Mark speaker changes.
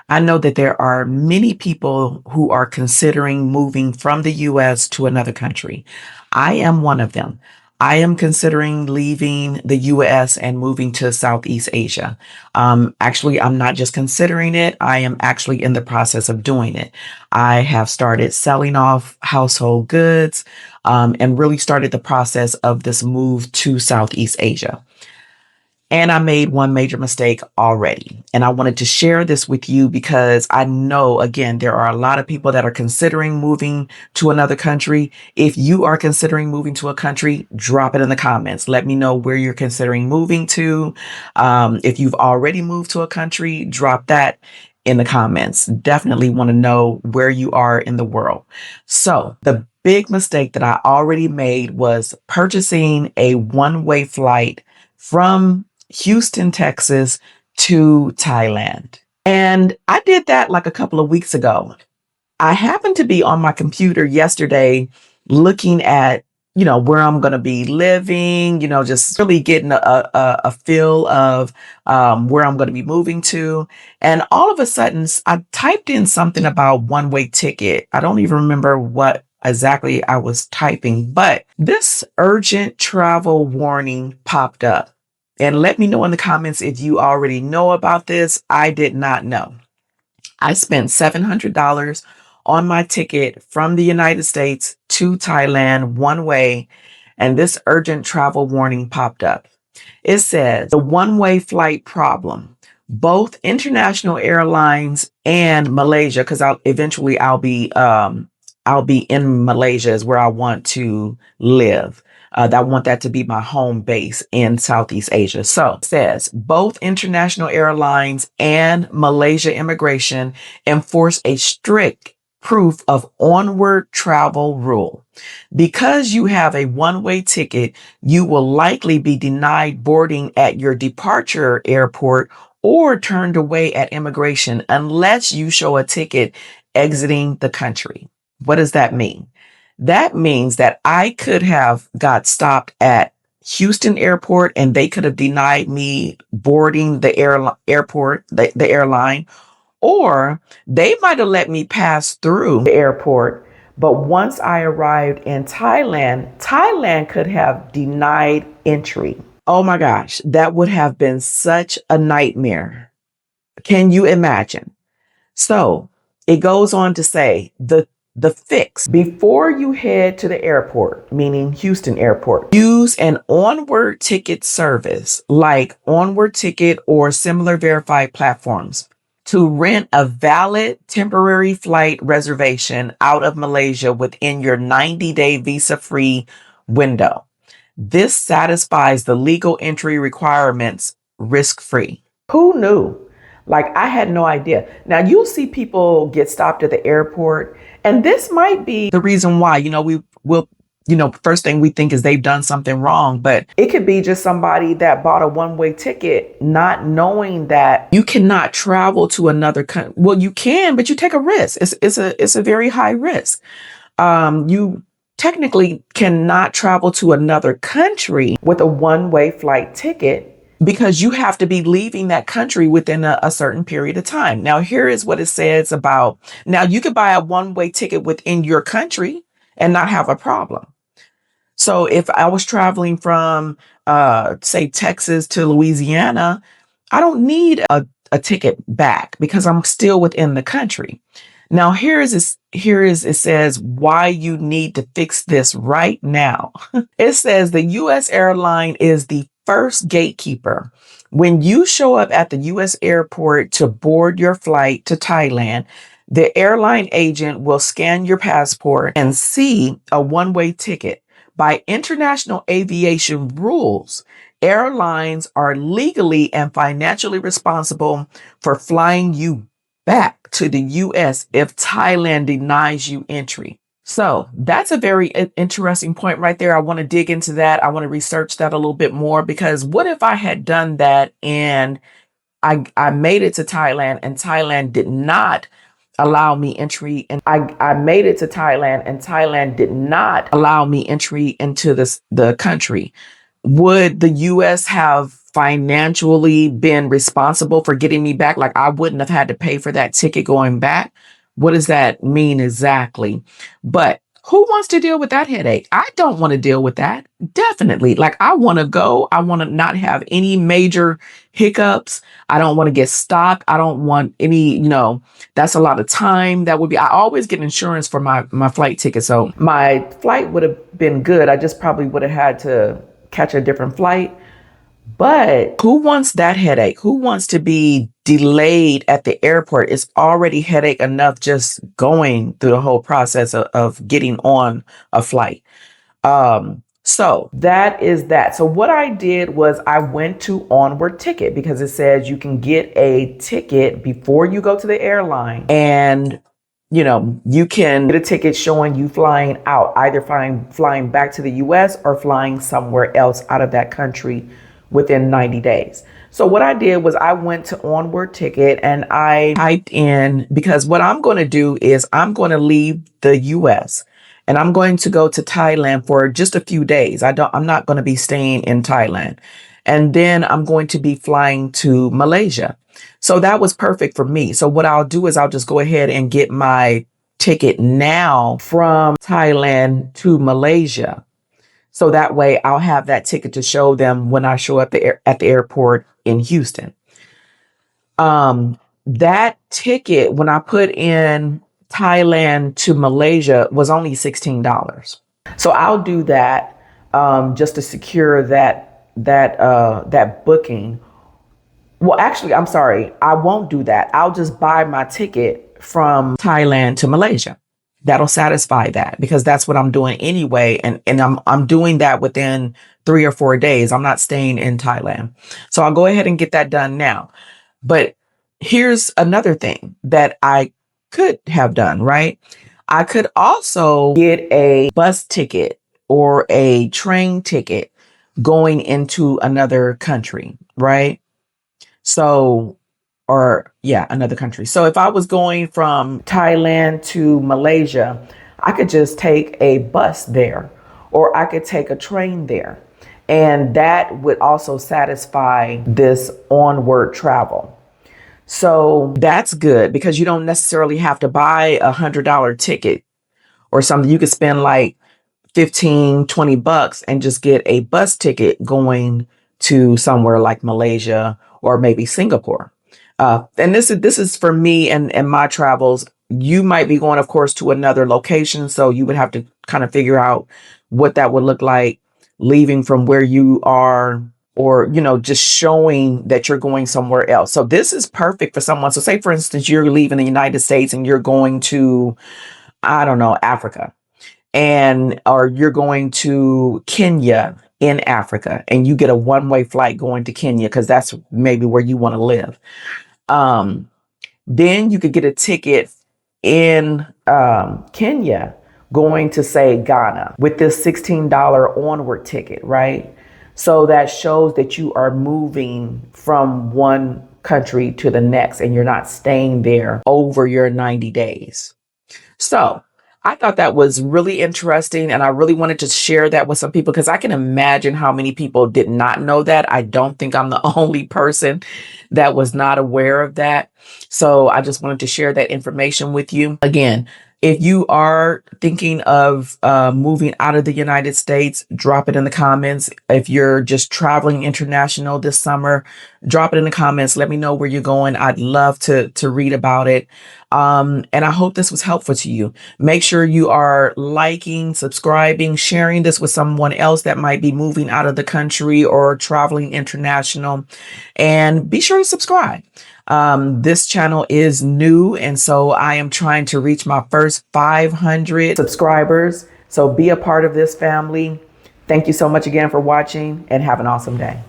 Speaker 1: I know that there are many people who are considering moving from the US to another country. I am one of them. I am considering leaving the US and moving to Southeast Asia. Actually, I'm not just considering it, I am actually in the process of doing it. I have started selling off household goods and really started the process of this move to Southeast Asia. And I made one major mistake already. And I wanted to share this with you because I know, again, there are a lot of people that are considering moving to another country. If you are considering moving to a country, drop it in the comments. Let me know where you're considering moving to. If you've already moved to a country, drop that in the comments. Definitely want to know where you are in the world. So the big mistake that I already made was purchasing a one-way flight from Houston, Texas to Thailand. And I did that like a couple of weeks ago. I happened to be on my computer yesterday looking at, where I'm going to be living, just really getting a feel of where I'm going to be moving to. And all of a sudden, I typed in something about one-way ticket. I don't even remember what exactly I was typing, but this urgent travel warning popped up. And let me know in the comments if you already know about this. I did not know. I spent $700 on my ticket from the United States to Thailand one way, and this urgent travel warning popped up. It says the one-way flight problem. Both international airlines and Malaysia, because I'll be in Malaysia is where I want to live. I want that to be my home base in Southeast Asia. So it says both international airlines and Malaysia immigration enforce a strict proof of onward travel rule. Because you have a one-way ticket, you will likely be denied boarding at your departure airport or turned away at immigration unless you show a ticket exiting the country. What does that mean? That means that I could have got stopped at Houston airport and they could have denied me boarding the airline, or they might have let me pass through the airport. But once I arrived in Thailand could have denied entry. Oh my gosh, that would have been such a nightmare. Can you imagine? So it goes on to say the fix before you head to the airport, meaning Houston airport, use an onward ticket service like Onward Ticket or similar verified platforms to rent a valid temporary flight reservation out of Malaysia within your 90-day visa-free window. This satisfies the legal entry requirements risk-free. Who knew? Like, I had no idea. Now, you'll see people get stopped at the airport, and this might be the reason why, we will, first thing we think is they've done something wrong, but it could be just somebody that bought a one-way ticket, not knowing that you cannot travel to another country. Well, you can, but you take a risk. It's a very high risk. You technically cannot travel to another country with a one-way flight ticket because you have to be leaving that country within a certain period of time. Now, here is what it says about, now you could buy a one-way ticket within your country and not have a problem. So if I was traveling from, say, Texas to Louisiana, I don't need a ticket back because I'm still within the country. Now, it says why you need to fix this right now. It says the U.S. airline is the first gatekeeper. When you show up at the U.S. airport to board your flight to Thailand, the airline agent will scan your passport and see a one-way ticket. By international aviation rules, airlines are legally and financially responsible for flying you back to the U.S. if Thailand denies you entry. So that's a very interesting point right there. I want to dig into that. I want to research that a little bit more, because what if I had done that and I made it to Thailand and Thailand did not allow me entry, and I made it to Thailand and Thailand did not allow me entry into the country? Would the U.S. have financially been responsible for getting me back. Like I wouldn't have had to pay for that ticket going back. What does that mean exactly? But who wants to deal with that headache? I don't want to deal with that. Definitely. Like I want to go. I want to not have any major hiccups. I don't want to get stopped. I don't want any, that's a lot of time. That would be, I always get insurance for my flight ticket. So my flight would have been good. I just probably would have had to catch a different flight. But who wants that headache? Who wants to be delayed at the airport? It's already headache enough just going through the whole process of getting on a flight. So that is that. So what I did was I went to Onward Ticket because it says you can get a ticket before you go to the airline, and you can get a ticket showing you flying out, either flying back to the US or flying somewhere else out of that country within 90 days. So what I did was I went to Onward Ticket and I typed in, because what I'm going to do is I'm going to leave the US and I'm going to go to Thailand for just a few days. I'm not going to be staying in Thailand. And then I'm going to be flying to Malaysia. So that was perfect for me. So what I'll do is I'll just go ahead and get my ticket now from Thailand to Malaysia. So that way I'll have that ticket to show them when I show up at the airport in Houston. That ticket, when I put in Thailand to Malaysia, was only $16. So I'll do that just to secure that booking. Well, actually, I'm sorry, I won't do that. I'll just buy my ticket from Thailand to Malaysia. That'll satisfy that because that's what I'm doing anyway. And I'm doing that within 3 or 4 days. I'm not staying in Thailand. So I'll go ahead and get that done now. But here's another thing that I could have done, right? I could also get a bus ticket or a train ticket going into another country, right? So another country. So if I was going from Thailand to Malaysia, I could just take a bus there, or I could take a train there. And that would also satisfy this onward travel. So that's good because you don't necessarily have to buy $100 ticket or something. You could spend like 15, 20 bucks and just get a bus ticket going to somewhere like Malaysia or maybe Singapore. And this is for me and my travels. You might be going, of course, to another location. So you would have to kind of figure out what that would look like leaving from where you are, or, just showing that you're going somewhere else. So this is perfect for someone. So say, for instance, you're leaving the United States and you're going to, I don't know, Africa, or you're going to Kenya in Africa, and you get a one-way flight going to Kenya because that's maybe where you want to live. Then you could get a ticket in Kenya going to, say, Ghana with this $16 onward ticket, right? So that shows that you are moving from one country to the next and you're not staying there over your 90 days. So I thought that was really interesting, and I really wanted to share that with some people because I can imagine how many people did not know that. I don't think I'm the only person that was not aware of that. So I just wanted to share that information with you. Again, if you are thinking of moving out of the United States, drop it in the comments. If you're just traveling international this summer, drop it in the comments. Let me know where you're going. I'd love to read about it. And I hope this was helpful to you. Make sure you are liking, subscribing, sharing this with someone else that might be moving out of the country or traveling international. And be sure to subscribe. This channel is new, and so I am trying to reach my first 500 subscribers. So be a part of this family. Thank you so much again for watching, and have an awesome day.